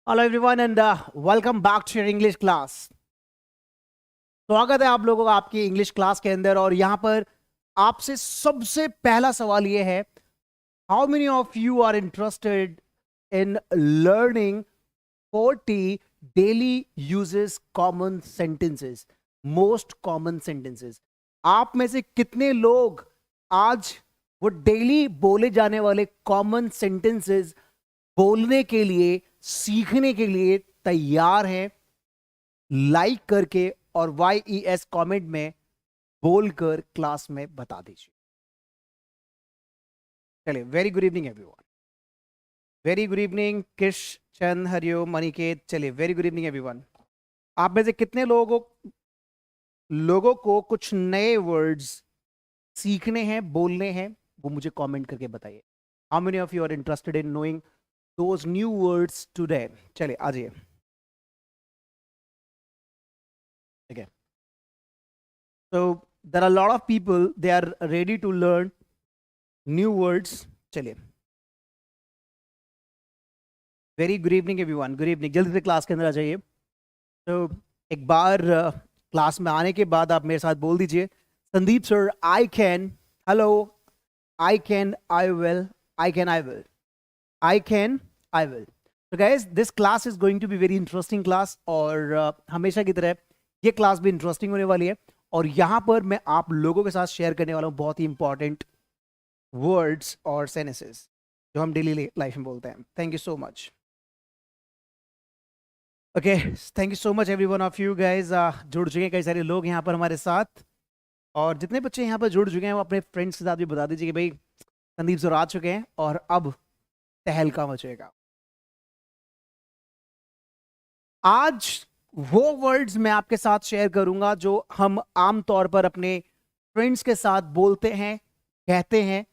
Hello everyone and welcome back to your English class. स्वागत है आप लोगों का आपकी इंग्लिश क्लास के अंदर। और यहाँ पर आपसे सबसे पहला सवाल ये है, how many of you are interested in learning 40 daily usages common sentences, most common sentences. आप में से कितने लोग आज वो डेली बोले जाने वाले कॉमन सेंटेंसेस बोलने के लिए, सीखने के लिए तैयार हैं? लाइक करके और YES कमेंट में बोलकर क्लास में बता दीजिए। चलिए, very good evening everyone. Very good evening Kish, Chand, Hariom, Maniket. चलिए, वेरी गुड इवनिंग एवरीवन। आप में से कितने लोगों को कुछ नए वर्ड्स सीखने हैं, बोलने हैं, वो मुझे कमेंट करके बताइए। How many of you are interested in knowing those new words today? चलिए आ जाइए। ठीक है, so there are a lot of people, they are ready to learn new words. चलिए, very good evening everyone, good evening. जल्दी से class के अंदर आ जाइए। तो एक बार क्लास में आने के बाद आप मेरे साथ बोल दीजिए, Sandeep sir, I can, hello, I can, I will, I can, I will, I can, I will. तो guys, this class is going to be very interesting class. और हमेशा की तरह ये क्लास भी इंटरेस्टिंग होने वाली है। और यहाँ पर मैं आप लोगों के साथ शेयर करने वाला हूँ बहुत ही इंपॉर्टेंट वर्ड्स और सेंटेंसेस जो हम डेली लाइफ में बोलते हैं। Thank you so much. Okay, thank you so much every one of you guys. जुड़ चुके हैं कई सारे लोग यहाँ पर हमारे साथ। और जितने बच्चे यहाँ पर जुड़ चुके हैं वो अपने फ्रेंड्स के साथ भी बता दीजिए कि भाई संदीप सर आ चुके हैं और अब तहलका मचेगा। आज वो वर्ड्स मैं आपके साथ शेयर करूंगा जो हम आमतौर पर अपने फ्रेंड्स के साथ बोलते हैं, कहते हैं।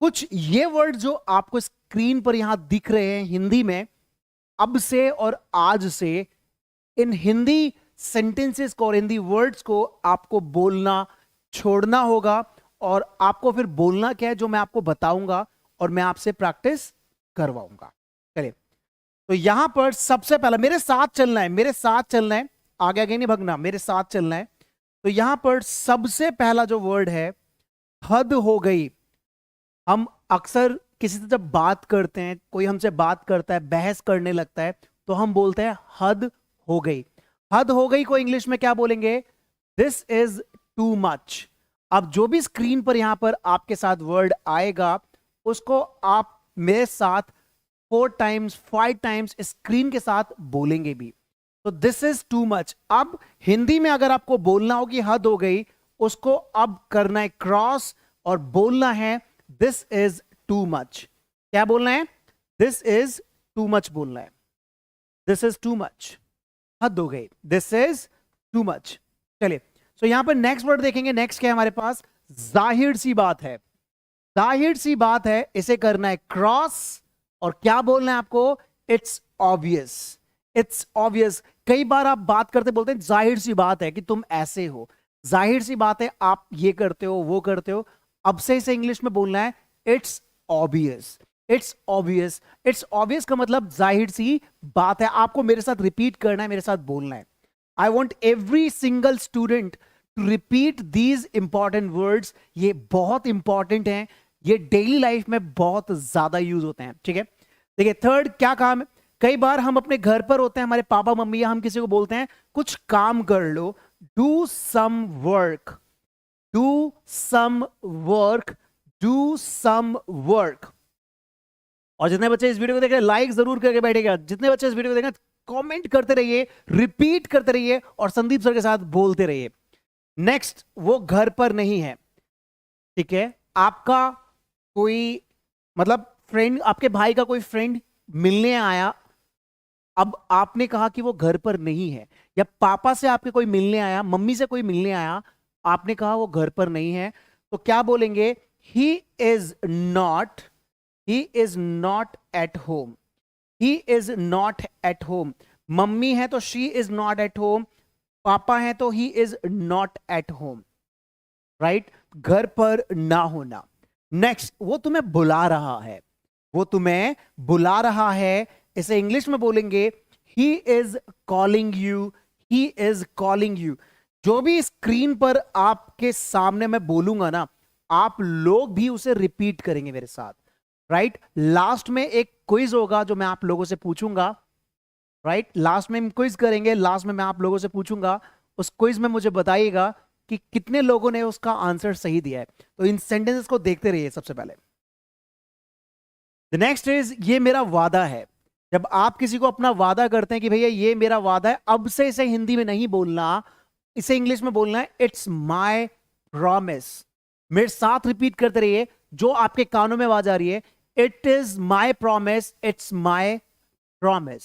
कुछ ये वर्ड जो आपको स्क्रीन पर यहां दिख रहे हैं हिंदी में, अब से और आज से इन हिंदी सेंटेंसेस को और हिंदी वर्ड्स को आपको बोलना छोड़ना होगा। और आपको फिर बोलना क्या है जो मैं आपको बताऊंगा और मैं आपसे प्रैक्टिस करवाऊंगा। चलिए, तो यहां पर सबसे पहला मेरे साथ चलना है, मेरे साथ चलना है, आगे आगे नहीं भगना, मेरे साथ चलना है। तो यहां पर सबसे पहला जो वर्ड है, हद हो गई। हम अक्सर किसी से जब बात करते हैं, कोई हमसे बात करता है, बहस करने लगता है, तो हम बोलते हैं हद हो गई। हद हो गई को इंग्लिश में क्या बोलेंगे? This is too much. अब जो भी स्क्रीन पर यहां पर आपके साथ वर्ड आएगा उसको आप मेरे साथ 4 टाइम्स 5 टाइम्स स्क्रीन के साथ बोलेंगे भी। तो दिस इज टू मच। अब हिंदी में अगर आपको बोलना हो कि हद हो गई, उसको अब करना है क्रॉस और बोलना है दिस इज टू मच। क्या बोलना है? दिस इज टू मच बोलना है। दिस इज टू मच, हद हो गई, दिस इज टू मच। चलिए, सो यहां पर नेक्स्ट वर्ड देखेंगे। नेक्स्ट क्या है हमारे पास? जाहिर सी बात है। जाहिर सी बात है, इसे करना है क्रॉस और क्या बोलना है आपको? It's obvious. It's obvious. कई बार आप बात करते बोलते हैं जाहिर सी बात है कि तुम ऐसे हो, जाहिर सी बात है आप ये करते हो, वो करते हो। अब से इसे इंग्लिश में बोलना है it's obvious. It's obvious. It's obvious का मतलब जाहिर सी बात है। आपको मेरे साथ रिपीट करना है, मेरे साथ बोलना है। I want every single student to repeat these important words. ये बहुत इंपॉर्टेंट हैं, ये डेली लाइफ में बहुत ज्यादा यूज होते हैं। ठीक है, देखिए थर्ड क्या काम है। कई बार हम अपने घर पर होते हैं, हमारे पापा मम्मी या हम किसी को बोलते हैं कुछ काम कर लो, do some work, do some work, do some work. और जितने बच्चे इस वीडियो को देख रहे हैं लाइक जरूर करके बैठेगा। जितने बच्चे इस वीडियो को देखें कमेंट करते रहिए, रिपीट करते रहिए और संदीप सर के साथ बोलते रहिए। नेक्स्ट, वो घर पर नहीं है। ठीक है, आपका कोई मतलब फ्रेंड, आपके भाई का कोई फ्रेंड मिलने आया, अब आपने कहा कि वो घर पर नहीं है। या पापा से आपके कोई मिलने आया, मम्मी से कोई मिलने आया, आपने कहा वो घर पर नहीं है, तो क्या बोलेंगे? He is not, he is not at home. He is not at home. Mummy है तो she is not at home, पापा है तो he is not at home. Right, घर पर ना होना। नेक्स्ट, वो तुम्हें बुला रहा है, वो तुम्हें बुला रहा है, इसे इंग्लिश में बोलेंगे he is calling you, he is calling you. जो भी स्क्रीन पर आपके सामने मैं बोलूंगा ना, आप लोग भी उसे रिपीट करेंगे मेरे साथ, राइट? लास्ट में एक क्विज होगा जो मैं आप लोगों से पूछूंगा, राइट? लास्ट में हम क्विज करेंगे, लास्ट में मैं आप लोगों से पूछूंगा, उस क्विज में मुझे बताइएगा कि कितने लोगों ने उसका आंसर सही दिया है। तो इन सेंटेंसेस को देखते रहिए। सबसे पहले द नेक्स्ट इज, ये मेरा वादा है। जब आप किसी को अपना वादा करते हैं कि भैया ये मेरा वादा है, अब से इसे हिंदी में नहीं बोलना, इसे इंग्लिश में बोलना है, इट्स माय प्रॉमिस। मेरे साथ रिपीट करते रहिए, जो आपके कानों में आवाज आ रही है, it is my promise, it's my promise.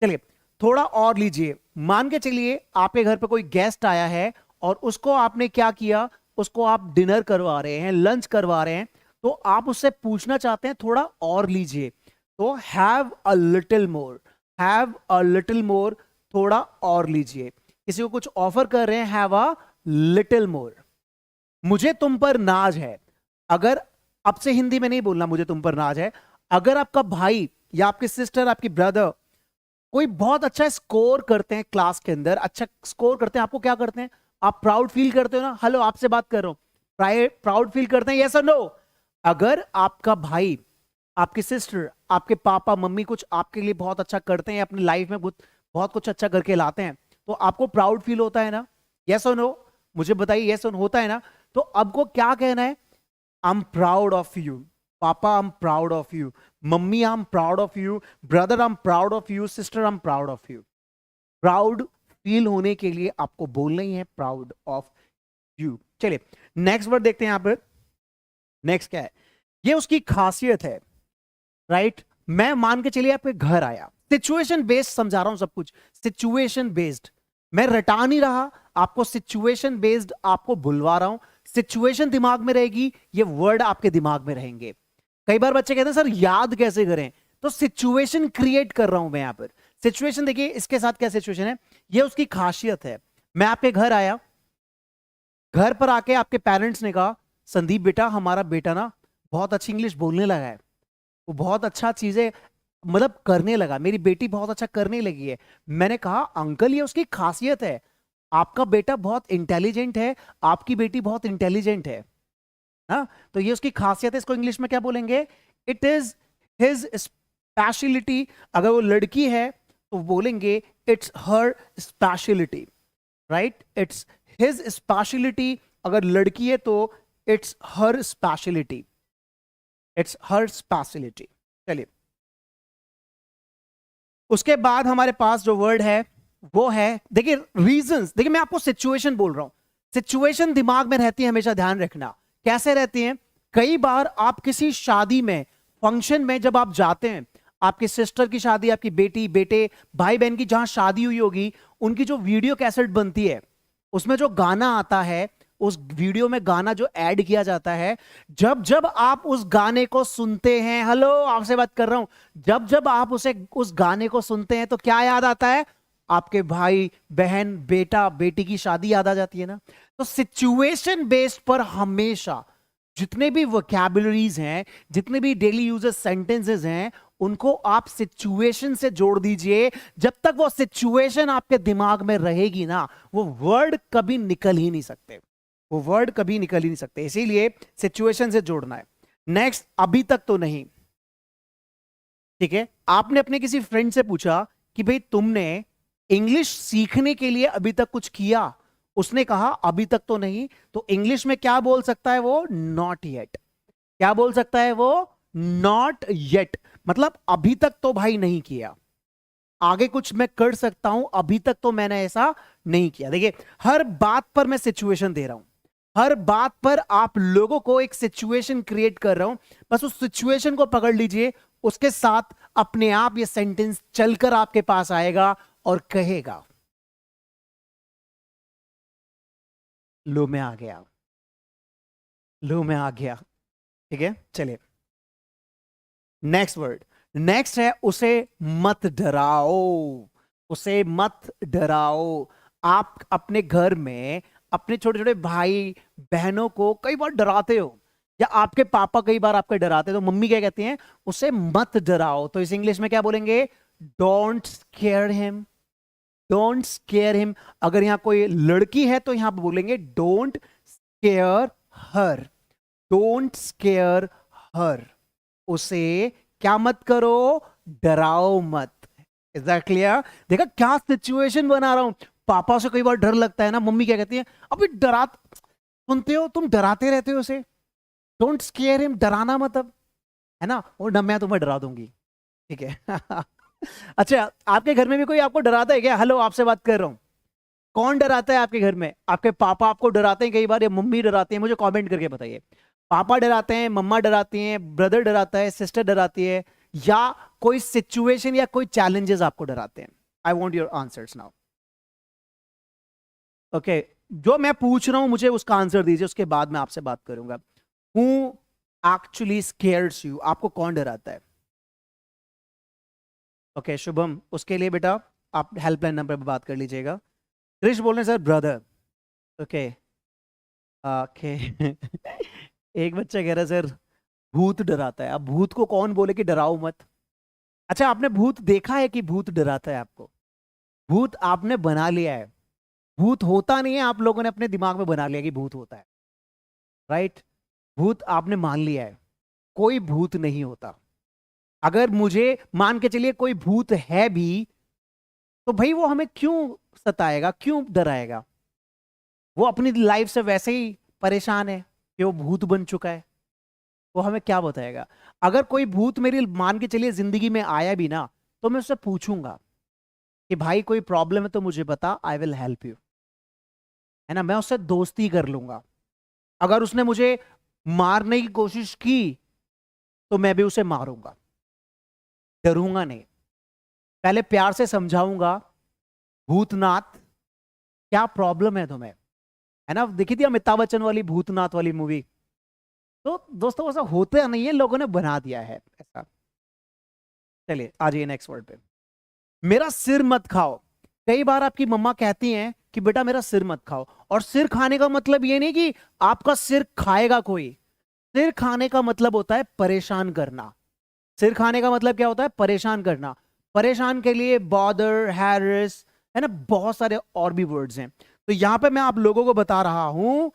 चलिए थोड़ा और लीजिए। मान के चलिए आपके घर पे कोई गेस्ट आया है और उसको आपने क्या किया, उसको आप डिनर करवा रहे हैं, लंच करवा रहे हैं, तो आप उससे पूछना चाहते हैं थोड़ा और लीजिए, तो have a little more, have a little more, थोड़ा और लीजिए। किसी को कुछ ऑफर कर रहे हैं, हैव अ लिटिल मोर। मुझे तुम पर नाज है, अगर अब से हिंदी में नहीं बोलना मुझे तुम पर नाज है, अगर आपका भाई या आपकी सिस्टर, आपकी ब्रदर कोई बहुत अच्छा स्कोर करते हैं क्लास के अंदर, अच्छा स्कोर करते हैं, आपको क्या करते हैं, आप प्राउड फील करते हो ना? हेलो, आपसे बात कर रहा हूं, प्राउड फील करते हैं, यस और नो? अगर आपका भाई, आपकी सिस्टर, आपके पापा मम्मी कुछ आपके लिए बहुत अच्छा करते हैं, अपनी लाइफ में बहुत कुछ अच्छा करके लाते हैं, तो आपको प्राउड फील होता है ना? यस और नो? मुझे बताइए, यस और होता है ना? तो आपको क्या कहना है? I am proud of you पापा, I am proud of you मम्मी, I am proud of you brother, I am proud of you sister, I am proud of you. Proud feel होने के लिए आपको बोलना ही है प्राउड ऑफ यू। चलिए नेक्स्ट वर्ड देखते हैं यहां पर। नेक्स्ट क्या है? ये उसकी खासियत है, राइट? मैं मान के चलिए आपके घर आया, सिचुएशन बेस्ड समझा रहा हूं सब कुछ, सिचुएशन बेस्ड, मैं रटा नहीं रहा आपको, सिचुएशन बेस्ड आपको बुलवा रहा हूं, सिचुएशन दिमाग में रहेगी, ये वर्ड आपके दिमाग में रहेंगे। कई बार बच्चे कहते हैं सर याद कैसे करें, तो सिचुएशन क्रिएट कर रहा हूं मैं यहां पर। सिचुएशन देखिए, इसके साथ क्या सिचुएशन है, ये उसकी खासियत है। मैं आपके घर आया, घर पर आके आपके पेरेंट्स ने कहा संदीप बेटा, हमारा बेटा ना बहुत अच्छी इंग्लिश बोलने लगा है, वो बहुत अच्छा चीजें मतलब करने लगा, मेरी बेटी बहुत अच्छा करने लगी है। मैंने कहा अंकल ये उसकी खासियत है, आपका बेटा बहुत इंटेलिजेंट है, आपकी बेटी बहुत इंटेलिजेंट है ना, तो ये उसकी खासियत है। इसको इंग्लिश में क्या बोलेंगे? It is his speciality. अगर वो लड़की है तो बोलेंगे it's her speciality, right? It's his speciality. अगर लड़की है तो it's her speciality, it's her speciality. चलिए उसके बाद हमारे पास जो वर्ड है वो है, देखिए रीजंस। देखिए मैं आपको सिचुएशन बोल रहा हूं, सिचुएशन दिमाग में रहती है, हमेशा ध्यान रखना। कैसे रहती है? कई बार आप किसी शादी में, फंक्शन में जब आप जाते हैं, आपकी सिस्टर की शादी, आपकी बेटी बेटे भाई बहन की जहां शादी हुई होगी, उनकी जो वीडियो कैसेट बनती है, उसमें जो गाना आता है, उस वीडियो में गाना जो ऐड किया जाता है, जब जब आप उस गाने को सुनते हैं, हेलो आपसे बात कर रहा हूं, जब जब आप उस गाने को सुनते हैं तो क्या याद आता है? आपके भाई बहन बेटा बेटी की शादी याद आ जाती है ना। तो सिचुएशन बेस्ड पर हमेशा जितने भी वोकैबुलरीज हैं, जितने भी डेली यूजेस सेंटेंसेस हैं, उनको आप सिचुएशन से जोड़ दीजिए। जब तक वो सिचुएशन आपके दिमाग में रहेगी ना, वो वर्ड कभी निकल ही नहीं सकते, वो वर्ड कभी निकल ही नहीं सकते, इसीलिए सिचुएशन से जोड़ना है। नेक्स्ट, अभी तक तो नहीं। ठीक है, आपने अपने किसी फ्रेंड से पूछा कि भाई तुमने इंग्लिश सीखने के लिए अभी तक कुछ किया, उसने कहा अभी तक तो नहीं, तो इंग्लिश में क्या बोल सकता है वो? Not yet. क्या बोल सकता है वो? नॉट येट, मतलब अभी तक तो भाई नहीं किया, आगे कुछ मैं कर सकता हूं, अभी तक तो मैंने ऐसा नहीं किया। देखिए हर बात पर मैं सिचुएशन दे रहा हूं, हर बात पर आप लोगों को एक सिचुएशन क्रिएट कर रहा हूं, बस उस सिचुएशन को पकड़ लीजिए, उसके साथ अपने आप ये सेंटेंस चलकर आपके पास आएगा और कहेगा लो मैं आ गया, लो मैं आ गया। ठीक है, चलिए नेक्स्ट वर्ड। नेक्स्ट है उसे मत डराओ, उसे मत डराओ। आप अपने घर में अपने छोटे छोटे भाई बहनों को कई बार डराते हो, या आपके पापा कई बार आपको डराते हो, तो मम्मी क्या कहती हैं? उसे मत डराओ। तो इस इंग्लिश में क्या बोलेंगे? Don't scare him, don't scare him. अगर यहां कोई लड़की है तो यहां पे बोलेंगे don't scare her, don't scare her. उसे क्या मत करो, डराओ मत। Is that clear? देखा क्या सिचुएशन बना रहा हूं। पापा से कई बार डर लगता है ना, मम्मी क्या कहती है, अभी डरा, सुनते हो तुम, डराते रहते हो उसे, डोंट स्केयर हिम, डराना मत अब, है ना, और ना मैं तुम्हें डरा दूंगी, ठीक है। अच्छा, आपके घर में भी कोई आपको डराता है क्या? हेलो, आपसे बात कर रहा हूं। कौन डराता है आपके घर में? आपके पापा आपको डराते हैं कई बार, या मम्मी डराती है? मुझे कमेंट करके बताइए। पापा डराते हैं, मम्मा डराती हैं, ब्रदर डराता है, सिस्टर डराती है, या कोई सिचुएशन या कोई चैलेंजेस आपको डराते हैं? I want your answers now. Okay, जो मैं पूछ रहा हूं मुझे उसका आंसर दीजिए, उसके बाद मैं आपसे बात करूंगा। Who actually scares you? आपको कौन डराता है? ओके शुभम, उसके लिए बेटा आप हेल्पलाइन नंबर पर बात कर लीजिएगा। क्रिश बोल रहे हैं सर ब्रदर। Okay okay. एक बच्चा कह रहा है सर भूत डराता है। अब भूत को कौन बोले कि डराओ मत? अच्छा, आपने भूत देखा है कि भूत डराता है आपको? भूत आपने बना लिया है, भूत होता नहीं है, आप लोगों ने अपने दिमाग में बना लिया कि भूत होता है, राइट? भूत आपने मान लिया है, कोई भूत नहीं होता। अगर मुझे मान के चलिए कोई भूत है भी, तो भाई वो हमें क्यों सताएगा, क्यों डराएगा? वो अपनी लाइफ से वैसे ही परेशान है कि वो भूत बन चुका है, वो हमें क्या बताएगा? अगर कोई भूत मेरी मान के चलिए जिंदगी में आया भी ना, तो मैं उससे पूछूंगा कि भाई कोई प्रॉब्लम है तो मुझे बता, आई विल हेल्प यू, है ना। मैं उससे दोस्ती कर लूंगा। अगर उसने मुझे मारने की कोशिश की तो मैं भी उसे मारूंगा, डरूंगा नहीं। पहले प्यार से समझाऊंगा, भूतनाथ क्या प्रॉब्लम है तुम्हें, है ना। देखी थी अमिताभ बच्चन वाली भूतनाथ वाली मूवी? तो दोस्तों ऐसा होता नहीं है, लोगों ने बना दिया है ऐसा। चलिए आ जाइए नेक्स्ट वर्ड पे। मेरा सिर मत खाओ। कई बार आपकी मम्मा कहती हैं कि बेटा मेरा सिर मत खाओ, और सिर खाने का मतलब ये नहीं कि आपका सिर खाएगा कोई। सिर खाने का मतलब होता है परेशान करना। सिर खाने का मतलब क्या होता है? परेशान करना। परेशान के लिए बॉदर, हैरेस, है ना, बहुत सारे और भी वर्ड्स हैं। तो यहां पे मैं आप लोगों को बता रहा हूं,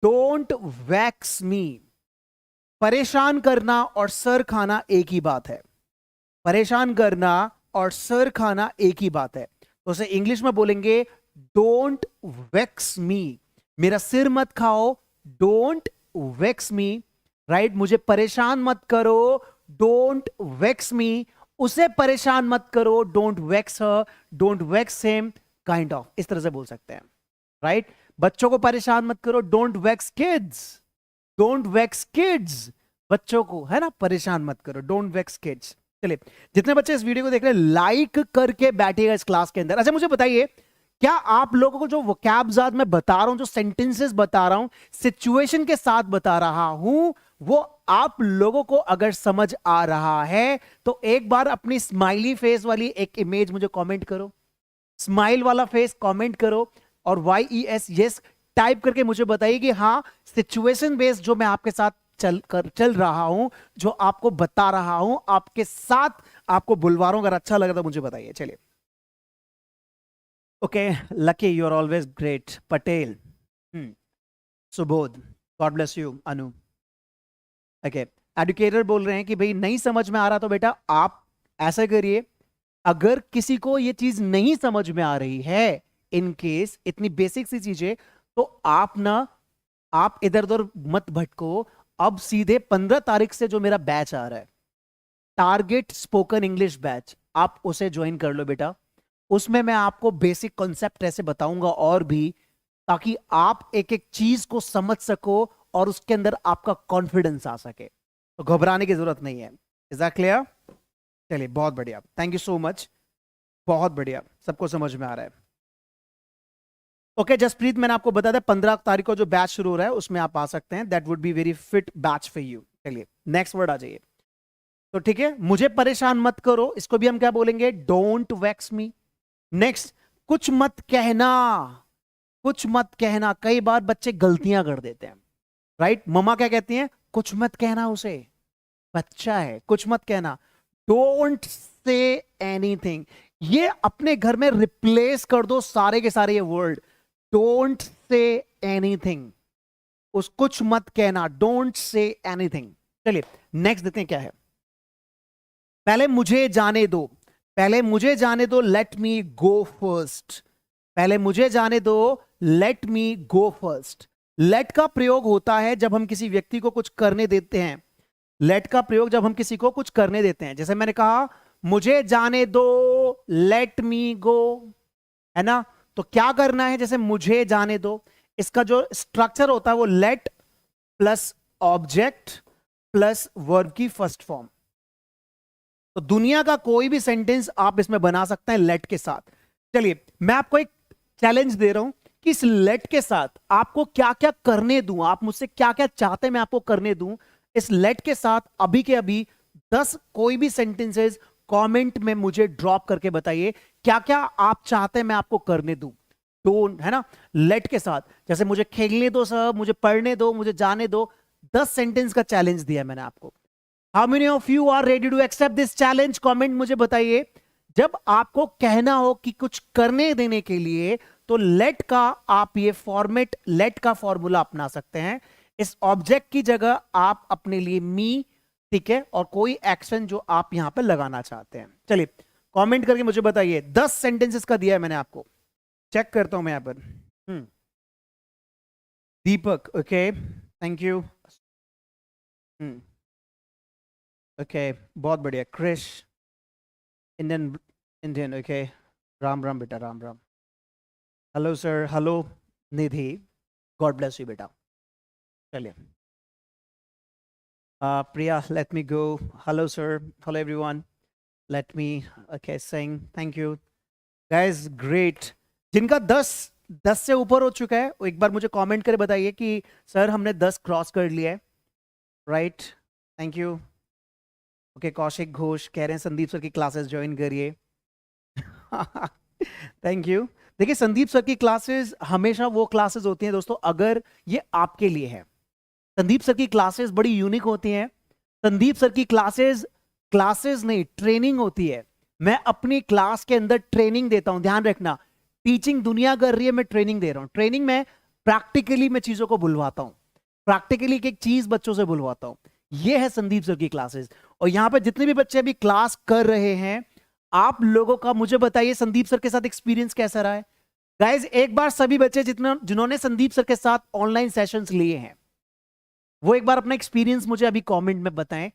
डोंट वैक्स मी। परेशान करना और सर खाना एक ही बात है। परेशान करना और सर खाना एक ही बात है। तो उसे इंग्लिश में बोलेंगे डोंट वेक्स मी। मेरा सिर मत खाओ, डोंट वेक्स मी, राइट। मुझे परेशान मत करो, डोंट वेक्स मी। उसे परेशान मत करो, don't vex her, don't vex him, kind of इस तरह से बोल सकते हैं, राइट। बच्चों को परेशान मत करो, don't vex kids, don't vex kids. बच्चों को, है ना, परेशान मत करो, डोंट वेक्स किड्स। चलिए, जितने बच्चे इस वीडियो को देख रहे हैं लाइक करके बैठिएगा इस क्लास के अंदर। अच्छा मुझे बताइए, क्या आप लोगों को जो वोकैब्स आज मैं बता रहा हूं, जो सेंटेंसेस बता रहा हूं, सिचुएशन के साथ बता रहा हूं, वो आप लोगों को अगर समझ आ रहा है तो एक बार अपनी स्माइली फेस वाली एक इमेज मुझे कमेंट करो, स्माइल वाला फेस कमेंट करो, और YES यस टाइप करके मुझे बताइए कि हाँ, सिचुएशन बेस्ड जो मैं आपके साथ चल रहा हूं, जो आपको बता रहा हूं, आपके साथ आपको बुलवा रहा हूं, अगर अच्छा लगा तो मुझे बताइए। चलिए, okay, Lucky you are always great. Patel, Subodh, God bless you. Anu, okay. Educator बोल रहे हैं कि भाई नहीं समझ में आ रहा तो बेटा आप ऐसा करिए, अगर किसी को ये चीज नहीं समझ में आ रही है, इन केस इतनी बेसिक सी चीजें, तो आप ना, आप इधर उधर मत भटको। अब सीधे 15 तारीख से जो मेरा बैच आ रहा है, टारगेट स्पोकन इंग्लिश बैच, आप उसे ज्वाइन कर लो बेटा। उसमें मैं आपको बेसिक कॉन्सेप्ट ऐसे बताऊंगा और भी, ताकि आप एक एक चीज को समझ सको और उसके अंदर आपका कॉन्फिडेंस आ सके। तो घबराने की जरूरत नहीं है। Is that clear? चलिए बहुत बढ़िया, थैंक यू सो मच, बहुत बढ़िया, सबको समझ में आ रहा है। ओके जसप्रीत, मैंने आपको बता दिया 15 तारीख को जो बैच शुरू हो रहा है उसमें आप आ सकते हैं। That would be very fit batch for you. चलिए नेक्स्ट वर्ड आ जाइए। तो ठीक है, मुझे परेशान मत करो, इसको भी हम क्या बोलेंगे? Don't wax me. नेक्स्ट, कुछ मत कहना। कुछ मत कहना, कई बार बच्चे गलतियां कर देते हैं, राइट। मम्मा क्या कहती हैं? कुछ मत कहना उसे, बच्चा है, कुछ मत कहना। डोंट से एनीथिंग, ये अपने घर में रिप्लेस कर दो सारे के सारे ये वर्ड। डोंट से एनीथिंग, उस कुछ मत कहना, डोंट से एनीथिंग। चलिए नेक्स्ट देखते हैं क्या है। पहले मुझे जाने दो, पहले मुझे जाने दो, लेट मी गो फर्स्ट। पहले मुझे जाने दो, लेट मी गो फर्स्ट। लेट का प्रयोग होता है जब हम किसी व्यक्ति को कुछ करने देते हैं। लेट का प्रयोग जब हम किसी को कुछ करने देते हैं, जैसे मैंने कहा मुझे जाने दो, लेट मी गो, है ना। तो क्या करना है, जैसे मुझे जाने दो, इसका जो स्ट्रक्चर होता है वो late plus object plus verb की फर्स्ट फॉर्म। तो दुनिया का कोई भी सेंटेंस आप इसमें बना सकते हैं लेट के साथ। चलिए मैं आपको एक चैलेंज दे रहा हूं कि इस लेट के साथ आपको क्या क्या करने दूं, आप मुझसे क्या क्या चाहते हैं मैं आपको करने दूं। इस लेट के साथ अभी के अभी 10 कोई भी सेंटेंसेस कमेंट में मुझे ड्रॉप करके बताइए क्या क्या आप चाहते हैं मैं आपको करने दूं। डोंट, है ना, लेट के साथ। जैसे मुझे खेलने दो सर, मुझे पढ़ने दो, मुझे जाने दो। 10 सेंटेंस का चैलेंज दिया मैंने आपको। How many of you are ready to accept this challenge? Comment मुझे बताइए। जब आपको कहना हो कि कुछ करने देने के लिए, तो लेट का आप ये फॉर्मेट, लेट का फॉर्मूला अपना सकते हैं। इस ऑब्जेक्ट की जगह आप अपने लिए मी, ठीक है, और कोई एक्शन जो आप यहां पर लगाना चाहते हैं। चलिए कमेंट करके मुझे बताइए। 10 सेंटेंसेस का दिया है मैंने आपको, चेक करता हूं मैं यहां पर। Deepak, okay, thank you. Okay, बहुत बढ़िया। Krish, Indian, Indian, okay, Ram Ram बेटा, Ram Ram. Hello sir, hello Nidhi, God bless you बेटा। चलिए Priya, let me go. Hello sir, hello everyone, let me, okay, sing, thank you guys, great. जिनका 10 से ऊपर हो चुका है वो एक बार मुझे कमेंट करके बताइए कि सर हमने 10 क्रॉस कर लिया है, right, thank you. Okay, Kaushik Ghosh कह रहे हैं संदीप सर की क्लासेस ज्वाइन करिए। Thank you. देखिए संदीप सर की क्लासेस हमेशा वो क्लासेस होती हैं दोस्तों अगर ये आपके लिए है। संदीप सर की क्लासेस बड़ी यूनिक होती हैं। संदीप सर की क्लासेस नहीं, ट्रेनिंग होती है। मैं अपनी क्लास के अंदर ट्रेनिंग देता हूं, ध्यान रखना। टीचिंग दुनिया कर रही है, मैं ट्रेनिंग दे रहा हूं। ट्रेनिंग में प्रैक्टिकली मैं चीजों को बुलवाता हूं, प्रैक्टिकली एक चीज बच्चों से बुलवाता हूं। ये है संदीप सर की क्लासेस। और यहां पर जितने भी बच्चे अभी क्लास कर रहे हैं, आप लोगों का मुझे बताइए संदीप सर के साथ एक्सपीरियंस कैसा रहा है। गाइज एक बार सभी बच्चे जिन्होंने संदीप सर के साथ ऑनलाइन सेशंस लिए हैं, वो एक बार अपना एक्सपीरियंस मुझे अभी कमेंट में बताएं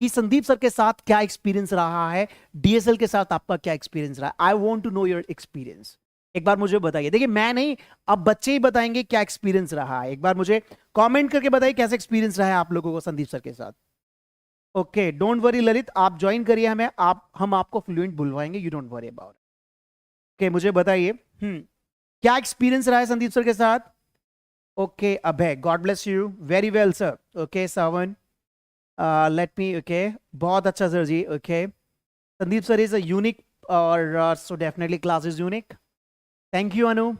कि संदीप सर के साथ क्या एक्सपीरियंस रहा है, डीएसएल के साथ आपका क्या एक्सपीरियंस रहा है। I want to know your experience, एक बार मुझे बताइए। देखिए मैं नहीं, अब बच्चे ही बताएंगे क्या एक्सपीरियंस रहा है। एक बार मुझे कमेंट करके बताइए कैसा एक्सपीरियंस रहा है आप लोगों को संदीप सर के साथ। ओके, डोंट वरी ललित, आप ज्वाइन करिए हमें, हम आपको फ्लुएंट बुलवाएंगे, you don't worry about. Okay, मुझे बताइए क्या एक्सपीरियंस रहा है संदीप सर के साथ। Okay Abhay, God bless you, very well sir. Okay Sawan, let me, okay, बहुत अच्छा sir ji. Okay, Sandeep sir is a unique और so definitely class is unique. Thank you Anu.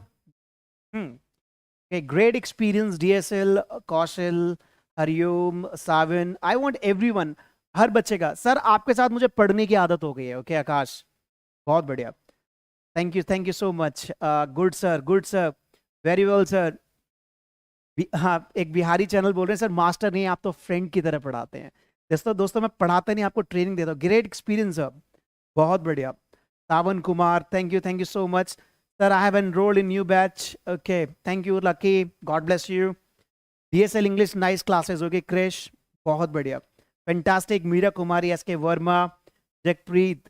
Great experience DSL, Kaushal, Hariom, Sawan. I want everyone, हर बच्चे का। Sir आपके साथ मुझे पढ़ने की आदत हो गई है। ओके आकाश, बहुत बढ़िया, thank you so much. Good sir, good sir, very well sir. हाँ, एक बिहारी चैनल बोल रहे हैं सर मास्टर नहीं, आप तो फ्रेंड की तरह पढ़ाते हैं। दोस्तों मैं पढ़ाता नहीं, आपको ट्रेनिंग देता हूँ। ग्रेट एक्सपीरियंस सर, बहुत बढ़िया। Sawan Kumar, thank you so much sir. I have enrolled in new batch. Okay, thank you Lucky, God bless you. DSL English nice classes होगी। क्रिश, बहुत बढ़िया, फैंटास्टिक। मीरा कुमारी, एस के वर्मा, जगप्रीत,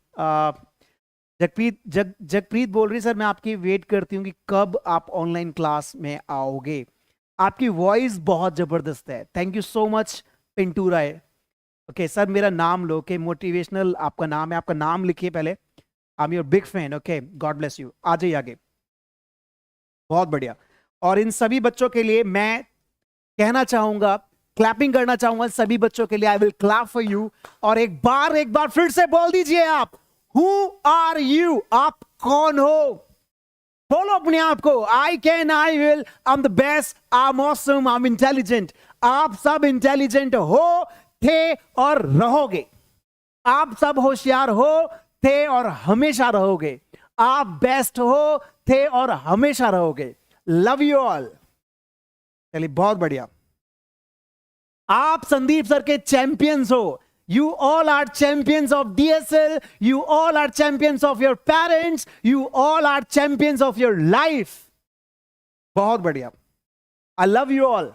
जगप्रीत बोल रही सर मैं आपकी वेट करती हूँ कि कब आप ऑनलाइन क्लास में आओगे। आपकी वॉइस बहुत जबरदस्त है, thank you so much Pintu Rai. Okay sir मेरा नाम लो, के मोटिवेशनल आपका नाम है, आपका नाम लिखिए पहले। I am your big fan. Okay, God bless you. आ जाइए आगे, बहुत बढ़िया। और इन सभी बच्चों के लिए मैं कहना चाहूंगा, क्लैपिंग करना चाहूंगा सभी बच्चों के लिए। I will clap for you. और एक बार फिर से बोल दीजिए आप, हु आर यू, आप कौन हो। बोलो अपने आप को, आई can, I will, I am the best, I am awesome, I am intelligent. आप सब इंटेलिजेंट हो, थे और रहोगे। आप सब होशियार हो, थे और हमेशा रहोगे। आप बेस्ट हो, थे और हमेशा रहोगे। Love you all. चलिए, बहुत बढ़िया। आप संदीप सर के चैंपियंस हो। You all are champions of DSL, you all are champions of your parents, you all are champions of your life. बहुत बढ़िया। I love you all.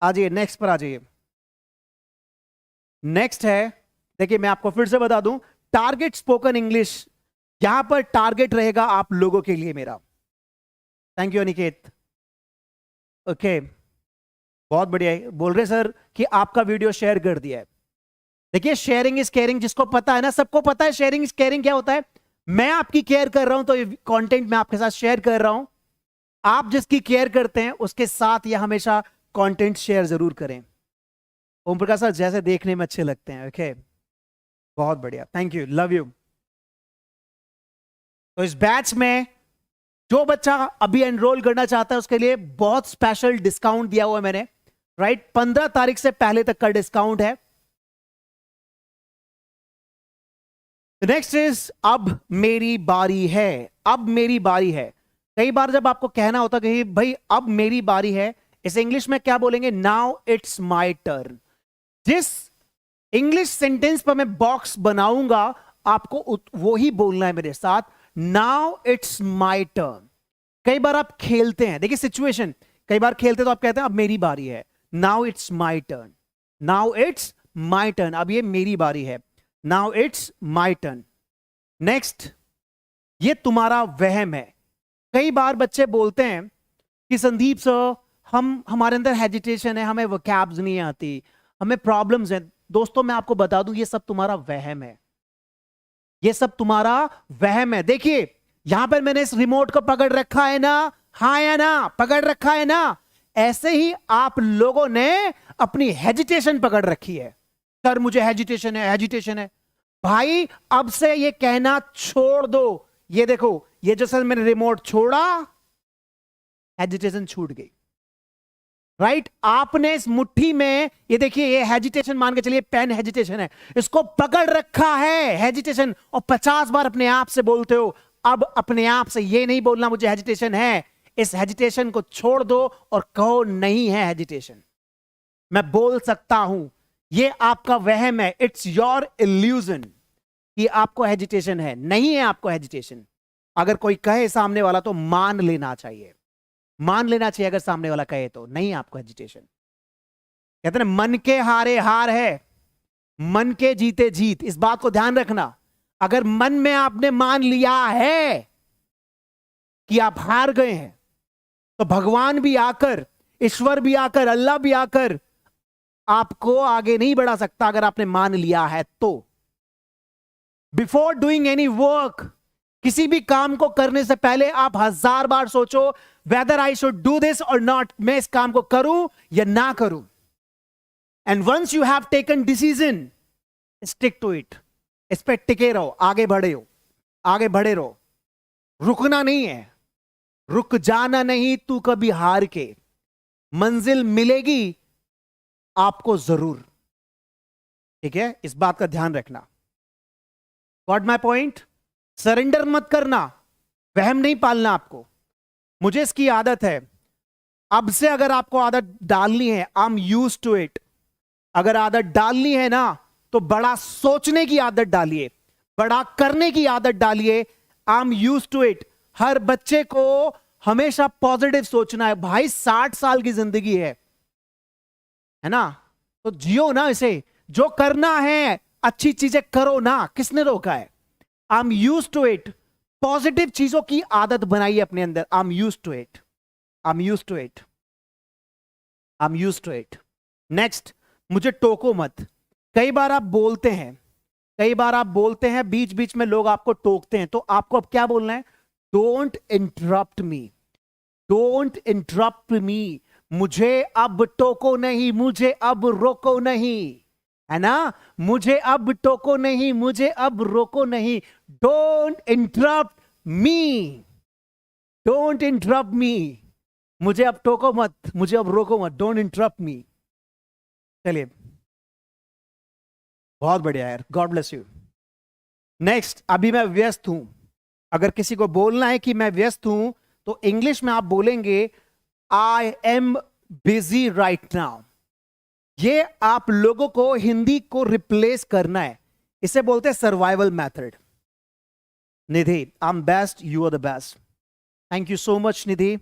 आ जाइए, नेक्स्ट पर आ जाइए। नेक्स्ट है, देखिए मैं आपको फिर से बता दूं, टारगेट स्पोकन इंग्लिश। यहां पर टारगेट रहेगा आप लोगों के लिए मेरा। Thank you Aniket. ओके, बहुत बढ़िया है। बोल रहे सर कि आपका वीडियो शेयर कर दिया है। देखिए, शेयरिंग इज केयरिंग, जिसको पता है ना, सबको पता है शेयरिंग इज केयरिंग क्या होता है। मैं आपकी केयर कर रहा हूं तो ये कंटेंट मैं आपके साथ शेयर कर रहा हूं। आप जिसकी केयर करते हैं उसके साथ ये हमेशा कंटेंट शेयर जरूर करें। ओम प्रकाश सर जैसे देखने में अच्छे लगते हैं। ओके, बहुत बढ़िया, थैंक यू, लव यू। तो इस बैच में जो बच्चा अभी एनरोल करना चाहता है उसके लिए बहुत स्पेशल डिस्काउंट दिया हुआ है मैंने, राइट। 15 तारीख से पहले तक का डिस्काउंट है। नेक्स्ट इज अब मेरी बारी है। अब मेरी बारी है। कई बार जब आपको कहना होता कि भाई अब मेरी बारी है, इसे इंग्लिश में क्या बोलेंगे? Now it's my turn. जिस इंग्लिश सेंटेंस पर मैं बॉक्स बनाऊंगा आपको वो ही बोलना है मेरे साथ, नाउ इट्स माय टर्न। कई बार आप खेलते हैं, देखिए सिचुएशन, कई बार खेलते तो आप कहते हैं अब मेरी बारी है। Now it's my turn, now it's my turn, अब ये मेरी बारी है। Now it's my turn. Next, ये तुम्हारा वहम है। कई बार बच्चे बोलते हैं कि संदीप सर हमारे अंदर हेजिटेशन है, हमें वोकैब्स नहीं आती, हमें प्रॉब्लम्स हैं। दोस्तों मैं आपको बता दूं, ये सब तुम्हारा वहम है। ये सब तुम्हारा वहम है। देखिए यहां पर मैंने इस रिमोट को पकड़ रखा है ना, हाँ या ना, पकड़ रखा है ना। ऐसे ही आप लोगों ने अपनी हेजिटेशन पकड़ रखी है। सर मुझे हेजिटेशन है, हेजिटेशन है। भाई अब से ये कहना छोड़ दो। ये देखो, ये जो सर मैंने रिमोट छोड़ा, हेजिटेशन छूट गई, राइट। आपने इस मुट्ठी में, ये देखिए, ये हेजिटेशन मान के चलिए, पेन हेजिटेशन है, इसको पकड़ रखा है हेजिटेशन। और 50 बार अपने आप से बोलते हो। अब अपने आप से ये नहीं बोलना मुझे हेजिटेशन है। इस हेजिटेशन को छोड़ दो और कहो नहीं है हेजिटेशन। मैं बोल सकता हूं, ये आपका वहम है, इट्स योर इल्यूजन कि आपको हेजिटेशन है। नहीं है आपको हेजिटेशन। अगर कोई कहे सामने वाला तो मान लेना चाहिए, मान लेना चाहिए। अगर सामने वाला कहे तो नहीं आपको हेजिटेशन। कहते हैं मन के हारे हार है, मन के जीते जीत। इस बात को ध्यान रखना। अगर मन में आपने मान लिया है कि आप हार गए हैं, तो भगवान भी आकर, ईश्वर भी आकर, अल्लाह भी आकर आपको आगे नहीं बढ़ा सकता। अगर आपने मान लिया है तो बिफोर डूइंग एनी वर्क, किसी भी काम को करने से पहले आप 1000 बार सोचो, whether I should do this और नॉट, मैं इस काम को करूं या ना करूं। And once you have taken decision, stick to it. इस पे टिके रहो, आगे बढ़े हो, आगे बढ़े रहो। रुकना नहीं है, रुक जाना नहीं, तू कभी हार के। मंजिल मिलेगी आपको जरूर, ठीक है। इस बात का ध्यान रखना। Got my point? सरेंडर मत करना, वहम नहीं पालना आपको। मुझे इसकी आदत है। अब से अगर आपको आदत डालनी है, I am use to it. अगर आदत डालनी है ना, तो बड़ा सोचने की आदत डालिए, बड़ा करने की आदत डालिए। I am use to it. हर बच्चे को हमेशा पॉजिटिव सोचना है। भाई 60 साल की जिंदगी है ना, तो जियो ना इसे। जो करना है अच्छी चीजें करो ना, किसने रोका है? I am use to it. Positive चीजों की आदत बनाइए अपने अंदर। I am use to it, I am use to it, I am use to it. Next, मुझे टोको मत। कई बार आप बोलते हैं, कई बार आप बोलते हैं, बीच बीच में लोग आपको टोकते हैं, तो आपको अब क्या बोलना है? Don't interrupt me, don't interrupt मी। मुझे अब टोको नहीं, मुझे अब रोको नहीं, है ना। मुझे अब टोको नहीं, मुझे अब रोको नहीं। Don't interrupt me, don't interrupt मी। मुझे अब टोको मत, मुझे अब रोको मत, डोंट इंटरप्ट मी। चलिए, बहुत बढ़िया यार, गॉड ब्लेस यू। नेक्स्ट, अभी मैं व्यस्त हूं। अगर किसी को बोलना है कि मैं व्यस्त हूं, तो इंग्लिश में आप बोलेंगे I am busy right now. ये आप लोगों को हिंदी को रिप्लेस करना है, इसे बोलते हैं survival method. Nidhi, I am best, you are the best. Thank you so much Nidhi,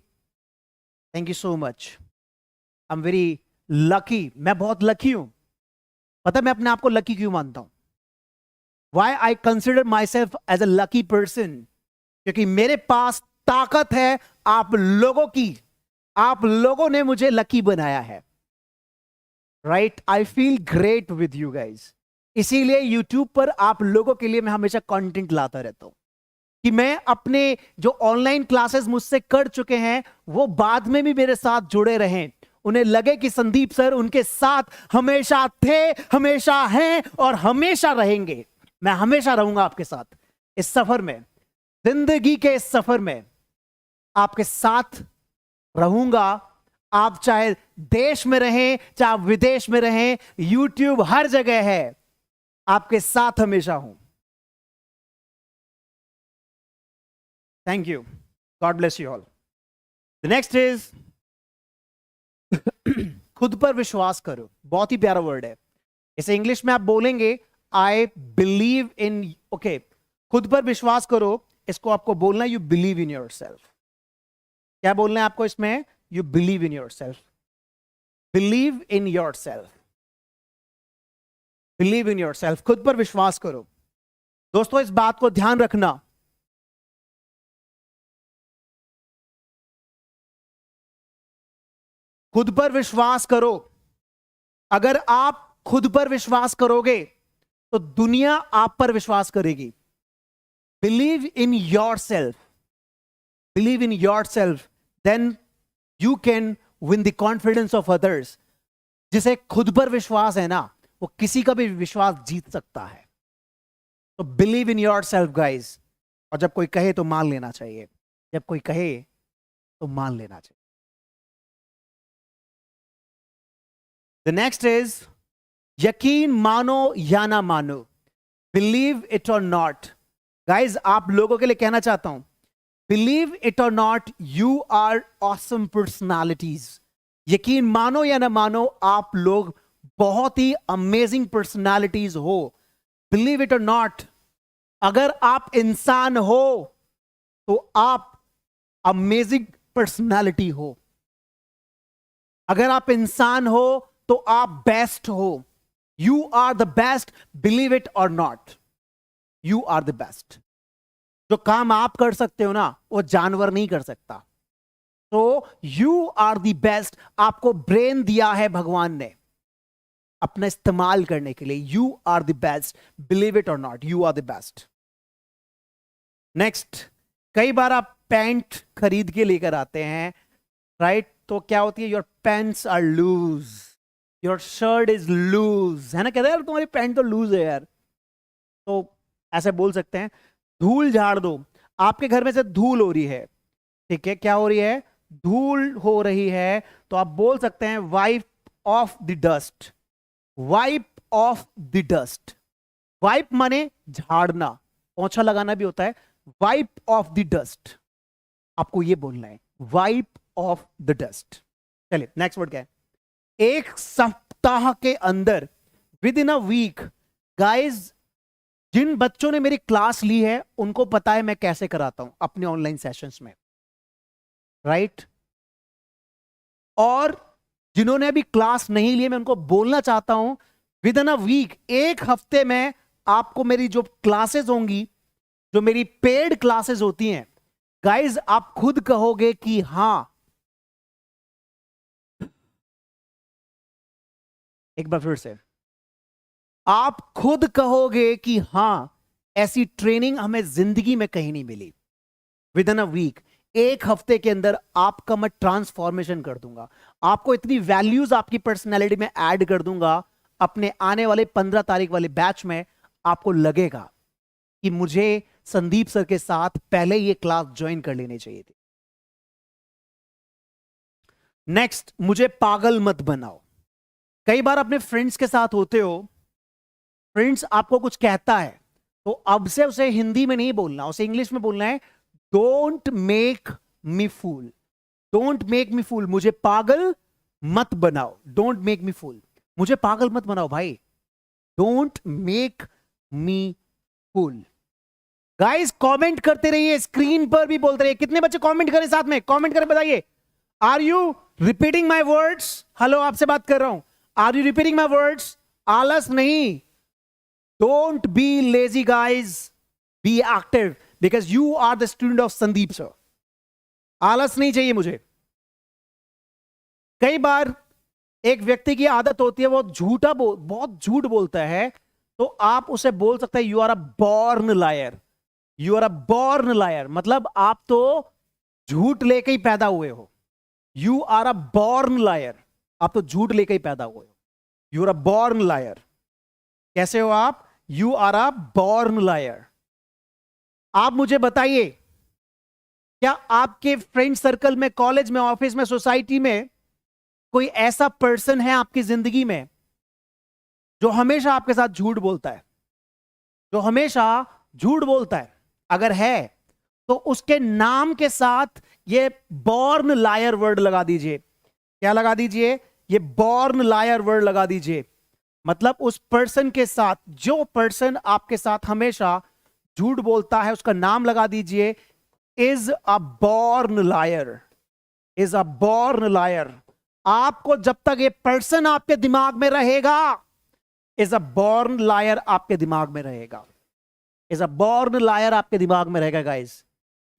thank you so much. I am very lucky, मैं बहुत लकी हूं। पता है मैं अपने आप को लकी क्यों मानता हूं? Why I consider myself as a lucky person? क्योंकि मेरे पास ताकत है आप लोगों की। आप लोगों ने मुझे लकी बनाया है। Right, I feel great with you guys. इसीलिए यूट्यूब पर आप लोगों के लिए मैं हमेशा कंटेंट लाता रहता हूं, कि मैं अपने जो ऑनलाइन क्लासेस मुझसे कर चुके हैं वो बाद में भी मेरे साथ जुड़े रहें। उन्हें लगे कि संदीप सर उनके साथ हमेशा थे, हमेशा हैं और हमेशा रहेंगे। मैं हमेशा रहूंगा आपके साथ इस सफर में, जिंदगी के इस सफर में आपके साथ रहूंगा। आप चाहे देश में रहें, चाहे आप विदेश में रहें, यूट्यूब हर जगह है, आपके साथ हमेशा हूं। Thank you, God bless you all. The next is खुद पर विश्वास करो। बहुत ही प्यारा वर्ड है। इसे इंग्लिश में आप बोलेंगे आई बिलीव इन। ओके, खुद पर विश्वास करो, इसको आपको बोलना you believe in your self. क्या बोलना है आपको इसमें? You believe in yourself. Believe in yourself, believe in your self, खुद पर विश्वास करो। दोस्तों इस बात को ध्यान रखना, खुद पर विश्वास करो। अगर आप खुद पर विश्वास करोगे तो दुनिया आप पर विश्वास करेगी। Believe in yourself, believe in yourself, then you can win the confidence of others. जिसे खुद पर विश्वास है ना, वो किसी का भी विश्वास जीत सकता है। तो believe in your self guys. और जब कोई कहे तो मान लेना चाहिए, जब कोई कहे तो मान लेना चाहिए। द नेक्स्ट इज यकीन मानो या ना मानो, बिलीव इट और नॉट। गाइज आप लोगों के लिए कहना चाहता हूं, बिलीव इट और not, you are awesome personalities. यकीन मानो या ना मानो, आप लोग बहुत ही अमेजिंग पर्सनालिटीज हो। बिलीव इट और नॉट, अगर आप इंसान हो तो आप अमेजिंग पर्सनालिटी हो। अगर आप इंसान हो तो आप बेस्ट हो। You are the best, believe it और not, you are the best. जो काम आप कर सकते हो ना, वो जानवर नहीं कर सकता। तो यू आर द बेस्ट। आपको ब्रेन दिया है भगवान ने अपना इस्तेमाल करने के लिए। You are the best, believe it और not, you are the best. Next, कई बार आप पैंट खरीद के लेकर आते हैं, राइट? तो क्या होती है? Your pants are loose, your shirt is loose, है ना? कहते हैं यार तुम्हारी पैंट तो लूज है यार। तो ऐसे बोल सकते हैं। धूल झाड़ दो, आपके घर में से धूल हो रही है, ठीक है? क्या हो रही है? धूल हो रही है। तो आप बोल सकते हैं wipe off the dust, wipe off the dust. Wipe माने झाड़ना, पोंछा लगाना भी होता है। वाइप ऑफ द डस्ट, आपको ये बोलना है, वाइप ऑफ द डस्ट। चलिए नेक्स्ट वर्ड क्या है? एक सप्ताह के अंदर, within a week. Guys जिन बच्चों ने मेरी क्लास ली है उनको पता है मैं कैसे कराता हूं अपने ऑनलाइन सेशंस में, राइट? और जिन्होंने अभी क्लास नहीं ली, मैं उनको बोलना चाहता हूं विद इन अ वीक, एक हफ्ते में आपको मेरी जो क्लासेस होंगी, जो मेरी पेड क्लासेस होती हैं, गाइज आप खुद कहोगे कि हां, एक बार फिर से, आप खुद कहोगे कि हां, ऐसी ट्रेनिंग हमें जिंदगी में कहीं नहीं मिली। विद इन अ वीक, एक हफ्ते के अंदर आपका मैं ट्रांसफॉर्मेशन कर दूंगा। आपको इतनी वैल्यूज आपकी पर्सनैलिटी में ऐड कर दूंगा। अपने आने वाले 15 तारीख वाले बैच में आपको लगेगा कि मुझे संदीप सर के साथ पहले ये क्लास ज्वाइन कर लेनी चाहिए थी। नेक्स्ट, मुझे पागल मत बनाओ। कई बार अपने फ्रेंड्स के साथ होते हो, फ्रेंड्स आपको कुछ कहता है तो अब से उसे हिंदी में नहीं बोलना, उसे इंग्लिश में बोलना है, don't make me fool, don't make me fool, मुझे पागल मत बनाओ, डोंट मेक मी फूल, मुझे पागल मत बनाओ भाई, don't make me fool. Guys comment करते रहिए, स्क्रीन पर भी बोलते रहिए। कितने बच्चे कमेंट करें, साथ में कमेंट करें, बताइए are you repeating my words. Hello आपसे बात कर रहा हूं, are you repeating my words. आलस नहीं, don't be lazy guys, be active because you are the student of Sandeep sir. आलस नहीं चाहिए मुझे। कई बार एक व्यक्ति की आदत होती है वो बहुत झूठ बोलता है, तो आप उसे बोल सकते हैं you are a born liar, you are a born liar, मतलब आप तो झूठ लेके ही पैदा हुए हो, you are a born liar, आप तो झूठ लेके ही पैदा हुए हो, you are a born liar. कैसे हो आप? You are a born liar. आप मुझे बताइए, क्या आपके फ्रेंड सर्कल में, कॉलेज में, ऑफिस में, सोसाइटी में कोई ऐसा पर्सन है आपकी जिंदगी में जो हमेशा आपके साथ झूठ बोलता है, जो हमेशा झूठ बोलता है? अगर है तो उसके नाम के साथ ये बॉर्न लायर वर्ड लगा दीजिए। क्या लगा दीजिए? ये बॉर्न लायर वर्ड लगा दीजिए। मतलब उस पर्सन के साथ, जो पर्सन आपके साथ हमेशा झूठ बोलता है, उसका नाम लगा दीजिए is a born liar, is a born liar. आपको जब तक ये पर्सन आपके दिमाग में रहेगा, इज अ बॉर्न लायर आपके दिमाग में रहेगा, इज अ बॉर्न लायर आपके दिमाग में रहेगा गाइस।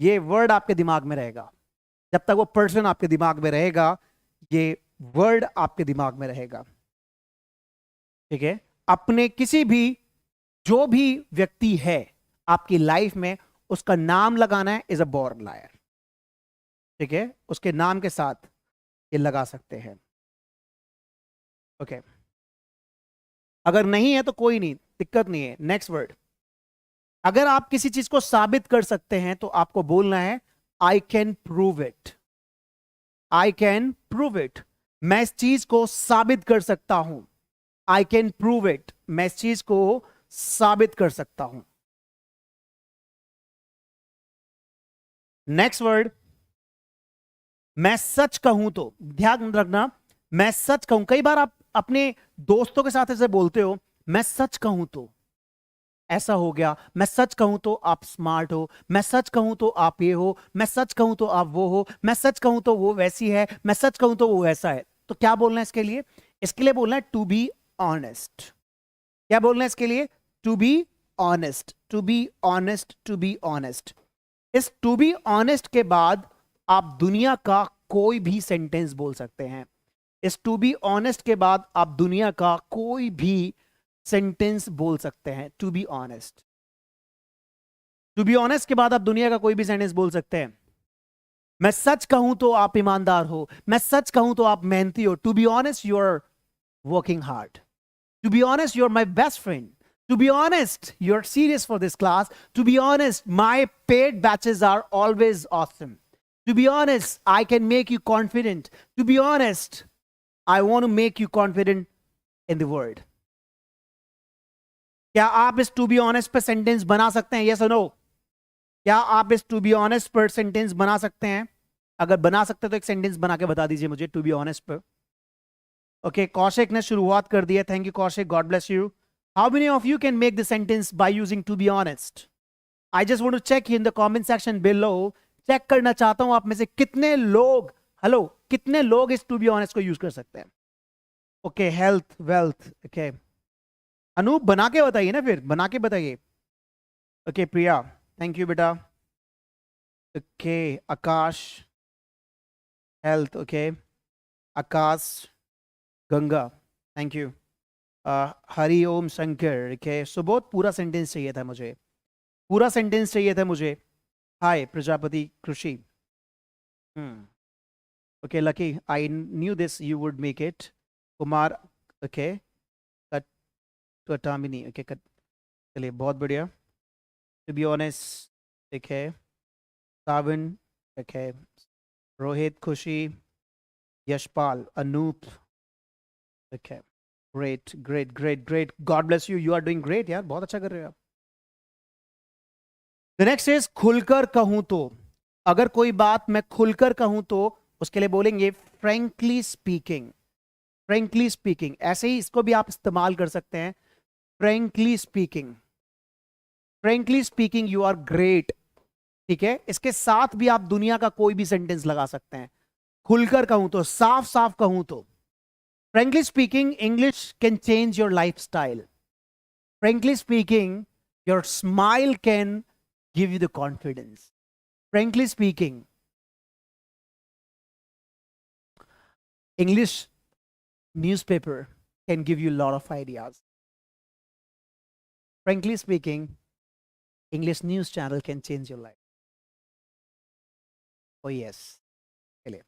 ये वर्ड आपके दिमाग में रहेगा, जब तक वो पर्सन आपके दिमाग में रहेगा, ये वर्ड आपके दिमाग में रहेगा। ठीक है? अपने किसी भी, जो भी व्यक्ति है आपकी लाइफ में, उसका नाम लगाना है इज अ बॉर्न लायर। ठीक है? उसके नाम के साथ ये लगा सकते हैं। ओके, अगर नहीं है तो कोई नहीं, दिक्कत नहीं है। नेक्स्ट वर्ड, अगर आप किसी चीज को साबित कर सकते हैं तो आपको बोलना है I can prove it, I can prove it, मैं इस चीज को साबित कर सकता हूं। आई कैन प्रूव इट, मैं इस चीज को साबित कर सकता हूं। नेक्स्ट वर्ड, मैं सच कहूं तो, ध्यान रखना, मैं सच कहूं। कई बार आप अपने दोस्तों के साथ ऐसे बोलते हो, मैं सच कहूं तो ऐसा हो गया, मैं सच कहूं तो आप स्मार्ट हो, मैं सच कहूं तो आप ये हो, मैं सच कहूं तो आप वो हो, मैं सच कहूं तो वो वैसी है, मैं सच कहूं तो वो वैसा है। तो क्या बोलना है इसके लिए? इसके लिए बोलना है टू बी ऑनेस्ट। क्या बोलना है इसके लिए? To be honest, to be honest, to be honest. इस टू बी ऑनेस्ट के बाद आप दुनिया का कोई भी सेंटेंस बोल सकते हैं। इस टू बी ऑनेस्ट के बाद आप दुनिया का कोई भी सेंटेंस बोल सकते हैं। To be honest, to be honest के बाद आप दुनिया का कोई भी सेंटेंस बोल सकते हैं। मैं सच कहूं तो आप ईमानदार हो, मैं सच कहूं तो आप मेहनती हो, to be honest you are working hard, to be honest you are my best friend, to be honest you're serious for this class, to be honest my paid batches are always awesome, to be honest I can make you confident, to be honest I want to make you confident in the world। क्या आप इस to be honest पर sentence बना सकते हैं? Yes और no? क्या आप इस टू बी ऑनेस्ट पर सेंटेंस बना सकते हैं? अगर बना सकते हैं तो एक सेंटेंस बना के बता दीजिए मुझे टू बी ऑनेस्ट पर। ओके, कौशिक ने शुरुआत कर दिया, thank you Kaushik, God bless you. How many of you can make the sentence by using to be honest? I just want to check in the comment section below. Check करना चाहता हूं आप में से कितने लोग, हेलो, कितने लोग इस to be honest को यूज कर सकते हैं। Okay, health wealth, okay Anoop बना के बताइए ना, फिर बना के बताइए। ओके प्रिया, थैंक यू बेटा। Okay Akash, health, okay Akash, Ganga, thank you. Hari Om Shankar, okay so बहुत पूरा सेंटेंस चाहिए था मुझे, पूरा सेंटेंस चाहिए था मुझे। Hi Prajapati Krishi, okay Lucky, I knew this you would make it. Kumar, okay कटामिनी, ओके चलिए बहुत बढ़िया। To be honest, okay Sawan, okay Rohit, Khushi, Yashpal, Anoop, okay great great great great, God bless you, you are doing great यार, बहुत अच्छा कर रहे हो आप। द नेक्स्ट इज खुलकर कहूं तो। अगर कोई बात मैं खुलकर कहूं तो उसके लिए बोलेंगे फ्रेंकली स्पीकिंग। फ्रेंकली स्पीकिंग, ऐसे ही इसको भी आप इस्तेमाल कर सकते हैं, frankly speaking. Frankly speaking you are great. ठीक है, इसके साथ भी आप दुनिया का कोई भी सेंटेंस लगा सकते हैं। खुलकर कहूं तो, साफ साफ कहूं तो, frankly speaking, English can change your lifestyle. Frankly speaking, your smile can give you the confidence. Frankly speaking, English newspaper can give you a lot of ideas. Frankly speaking, English news channel can change your life. Oh yes. चलिए,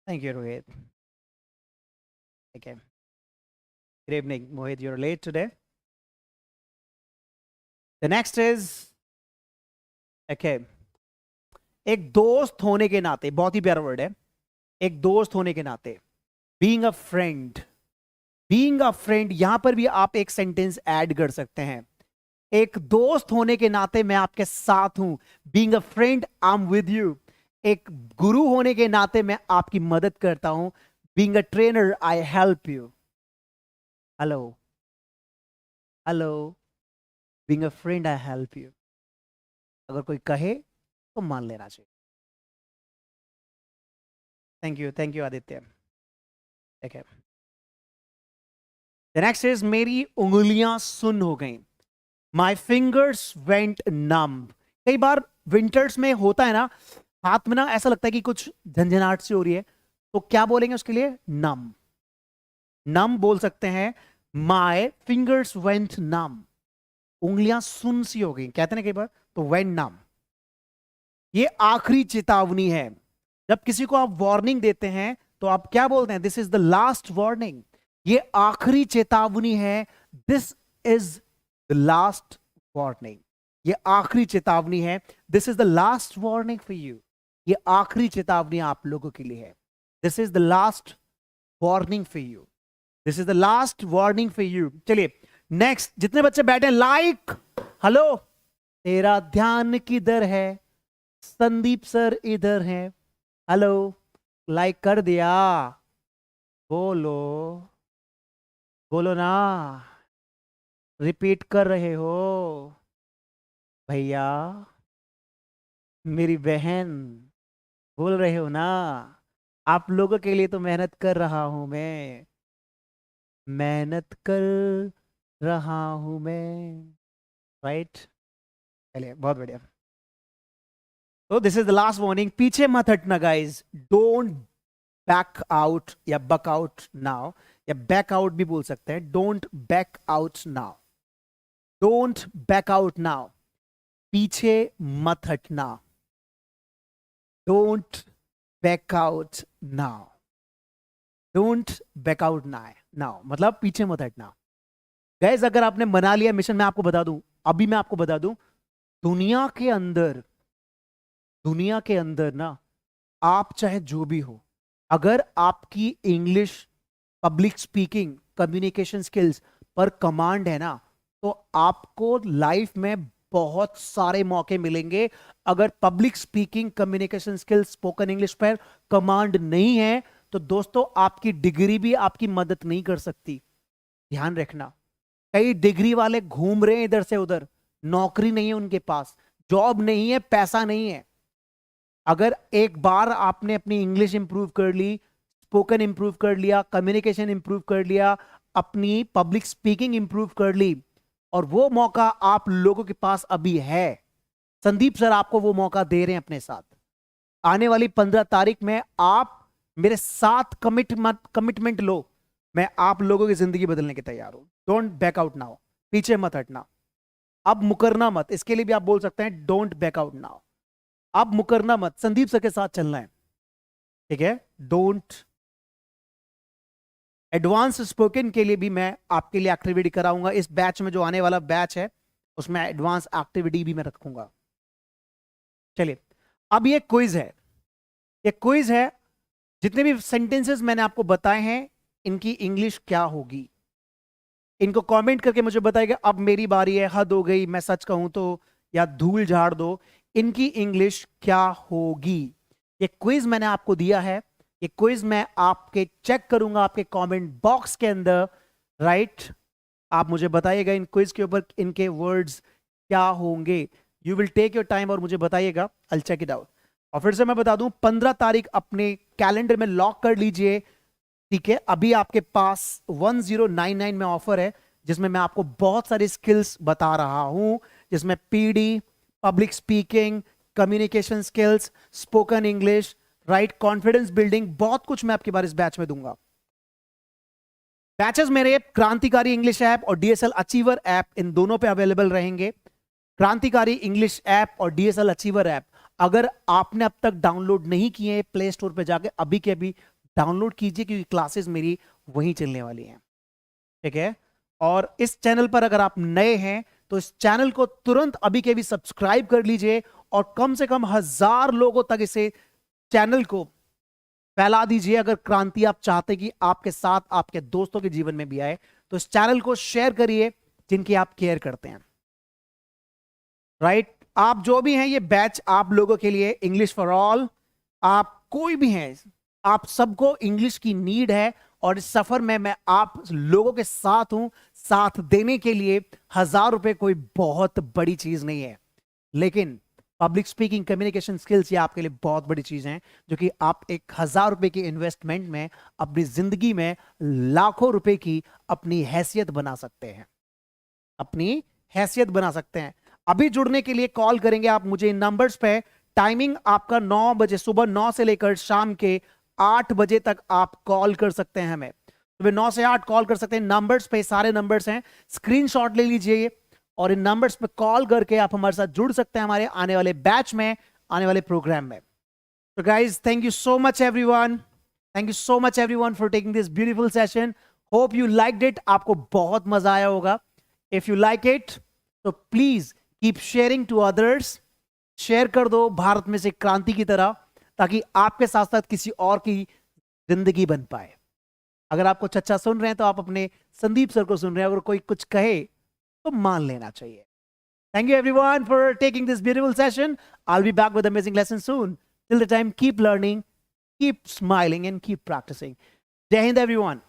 thank you, Rohit. Okay. Good evening, Mohit. You're late today. The next is, okay, एक दोस्त होने के नाते, बहुत ही प्यारा word है, एक दोस्त होने के नाते, being a friend. Being a friend, यहां पर भी आप एक सेंटेंस ऐड कर सकते हैं। एक दोस्त होने के नाते मैं आपके साथ हूं, being a friend I am with you. एक गुरु होने के नाते मैं आपकी मदद करता हूं, being a trainer I help you. Hello hello, being a friend I help you. अगर कोई कहे तो मान लेना चाहिए। Thank you Aditya. ठीक है, द नेक्स्ट इज मेरी उंगलियां सुन्न हो गई। My fingers went numb. कई बार विंटर्स में होता है ना, हाथ में ना ऐसा लगता है कि कुछ झंझनाहट सी हो रही है, तो क्या बोलेंगे उसके लिए? नम। नम बोल सकते हैं, माई फिंगर्स वेंट नम, उंगलियां सुन सी हो गई, कहते हैं ना कई बार, तो वेंट नम। ये आखिरी चेतावनी है। जब किसी को आप वार्निंग देते हैं तो आप क्या बोलते हैं? This is the last warning. ये आखिरी चेतावनी है, this is the last warning. ये आखिरी चेतावनी है, this is the last warning for you. ये आखिरी चेतावनी आप लोगों के लिए है, this is the last warning for you, this is the last warning for you. चलिए नेक्स्ट, जितने बच्चे बैठे लाइक, हेलो, तेरा ध्यान किधर है, संदीप सर इधर हैं, हेलो, लाइक कर दिया, बोलो बोलो ना, रिपीट कर रहे हो भैया, मेरी बहन, बोल रहे हो ना? आप लोगों के लिए तो मेहनत कर रहा हूं मैं, मेहनत कर रहा हूं मैं, राइट? चलिए बहुत बढ़िया। तो this is the last warning, पीछे मत हटना गाइज, डोंट बैक आउट या बक आउट नाउ, या बैक आउट भी बोल सकते हैं, don't back out now, don't back out now, पीछे मत हटना, don't back out now, don't back out now मतलब पीछे मत हटना। गाइस अगर आपने बना लिया मिशन, मैं आपको बता दूं, अभी मैं आपको बता दूं, दुनिया के अंदर ना, आप चाहे जो भी हो, अगर आपकी English, public speaking, communication skills पर कमांड है ना, तो आपको लाइफ में बहुत सारे मौके मिलेंगे। अगर public speaking, communication skills, spoken English पर कमांड नहीं है, तो दोस्तों आपकी डिग्री भी आपकी मदद नहीं कर सकती। ध्यान रखना, कई डिग्री वाले घूम रहे हैं इधर से उधर, नौकरी नहीं है उनके पास, जॉब नहीं है, पैसा नहीं है। अगर एक बार आपने अपनी इंग्लिश इंप्रूव कर ली, स्पोकन इंप्रूव कर लिया, कम्युनिकेशन इंप्रूव कर लिया, अपनी पब्लिक स्पीकिंग इंप्रूव कर ली, और वो मौका आप लोगों के पास अभी है, संदीप सर आपको वो मौका दे रहे हैं अपने साथ। आने वाली 15 तारीख में आप मेरे साथ कमिटमेंट लो, मैं आप लोगों की जिंदगी बदलने के तैयार हूं। डोंट बैक आउट नाउ, पीछे मत हटना, अब मुकरना मत, इसके लिए भी आप बोल सकते हैं डोंट बैक आउट नाउ, अब मुकरना मत, संदीप सर के साथ चलना है, ठीक है? डोंट। एडवांस स्पोकन के लिए भी मैं आपके लिए एक्टिविटी कराऊंगा इस बैच में, जो आने वाला बैच है उसमें एडवांस एक्टिविटी भी मैं रखूंगा। चलिए अब ये क्विज है, जितने भी सेंटेंसेस मैंने आपको बताए हैं, इनकी इंग्लिश क्या होगी, इनको कमेंट करके मुझे बताइएगा। अब मेरी बारी है, हद हो गई, मैं सच कहूं तो, या धूल झाड़ दो, इनकी इंग्लिश क्या होगी। ये क्विज मैंने आपको दिया है, ये क्विज मैं आपके चेक करूंगा आपके कमेंट बॉक्स के अंदर, राइट। आप मुझे बताइएगा इन क्विज के ऊपर इनके वर्ड्स क्या होंगे। You will take your time और मुझे बताइएगा, आई चेक इट आउट। और फिर से मैं बता दूं, 15 तारीख अपने कैलेंडर में लॉक कर लीजिए, ठीक है। अभी आपके पास 1099 में ऑफर है, जिसमें मैं आपको बहुत सारी स्किल्स बता रहा हूं, जिसमें PD, public speaking, communication skills, spoken English, right, confidence building, बहुत कुछ मैं आपके बारे इस बैच में दूंगा। बैचेस मेरे क्रांतिकारी इंग्लिश ऐप और डीएसएल अचीवर ऐप, इन दोनों पे अवेलेबल रहेंगे। क्रांतिकारी इंग्लिश ऐप और डीएसएल अचीवर ऐप अगर आपने अब तक डाउनलोड नहीं किए, प्ले स्टोर पे जाके अभी के अभी डाउनलोड कीजिए, क्योंकि क्लासेस मेरी वहीं चलने वाली हैं, ठीक है। और इस चैनल पर अगर आप नए हैं तो इस चैनल को तुरंत अभी के भी सब्सक्राइब कर लीजिए, और कम से कम 1000 लोगों तक इसे चैनल को फैला दीजिए। अगर क्रांति आप चाहते कि आपके साथ आपके दोस्तों के जीवन में भी आए, तो इस चैनल को शेयर करिए जिनकी आप केयर करते हैं, राइट। आप जो भी हैं, ये बैच आप लोगों के लिए, इंग्लिश फॉर ऑल, आप कोई भी हैं, आप सबको इंग्लिश की नीड है, और इस सफर में मैं आप लोगों के साथ हूं। साथ देने के लिए 1000 रुपए कोई बहुत बड़ी चीज नहीं है, लेकिन पब्लिक स्पीकिंग, कम्युनिकेशन स्किल्स ये आपके लिए बहुत बड़ी चीज हैं, जो कि आप 1000 रुपए की इन्वेस्टमेंट में अपनी जिंदगी में लाखों रुपए की अपनी हैसियत बना सकते हैं, अपनी हैसियत बना सकते हैं। अभी जुड़ने के लिए कॉल करेंगे आप मुझे इन नंबर्स पे। टाइमिंग आपका 9 बजे, सुबह 9 से लेकर शाम के 8 बजे तक आप कॉल कर सकते हैं हमें। सुबह 9 से 8 कॉल कर सकते हैं। नंबर्स पे सारे नंबर्स हैं, स्क्रीनशॉट ले लीजिए और इन नंबर्स पे कॉल करके आप हमारे साथ जुड़ सकते हैं हमारे आने वाले बैच में, आने वाले प्रोग्राम में। तो guys, thank you so much everyone, thank you so much everyone for taking this beautiful session. Hope you liked it, आपको बहुत मजा आया होगा। इफ यू लाइक इट तो please keep sharing to others, share कर दो भारत में से क्रांति की तरह, ताकि आपके साथ साथ किसी और की जिंदगी बन पाए। अगर आपको चच्चा सुन रहे हैं तो आप अपने संदीप सर को सुन रहे हैं, अगर कोई कुछ कहे तो मान लेना चाहिए। Thank you everyone for taking this beautiful session. I'll be back with amazing lessons soon. Till the time, keep learning, keep smiling and keep practicing. Jai Hind everyone.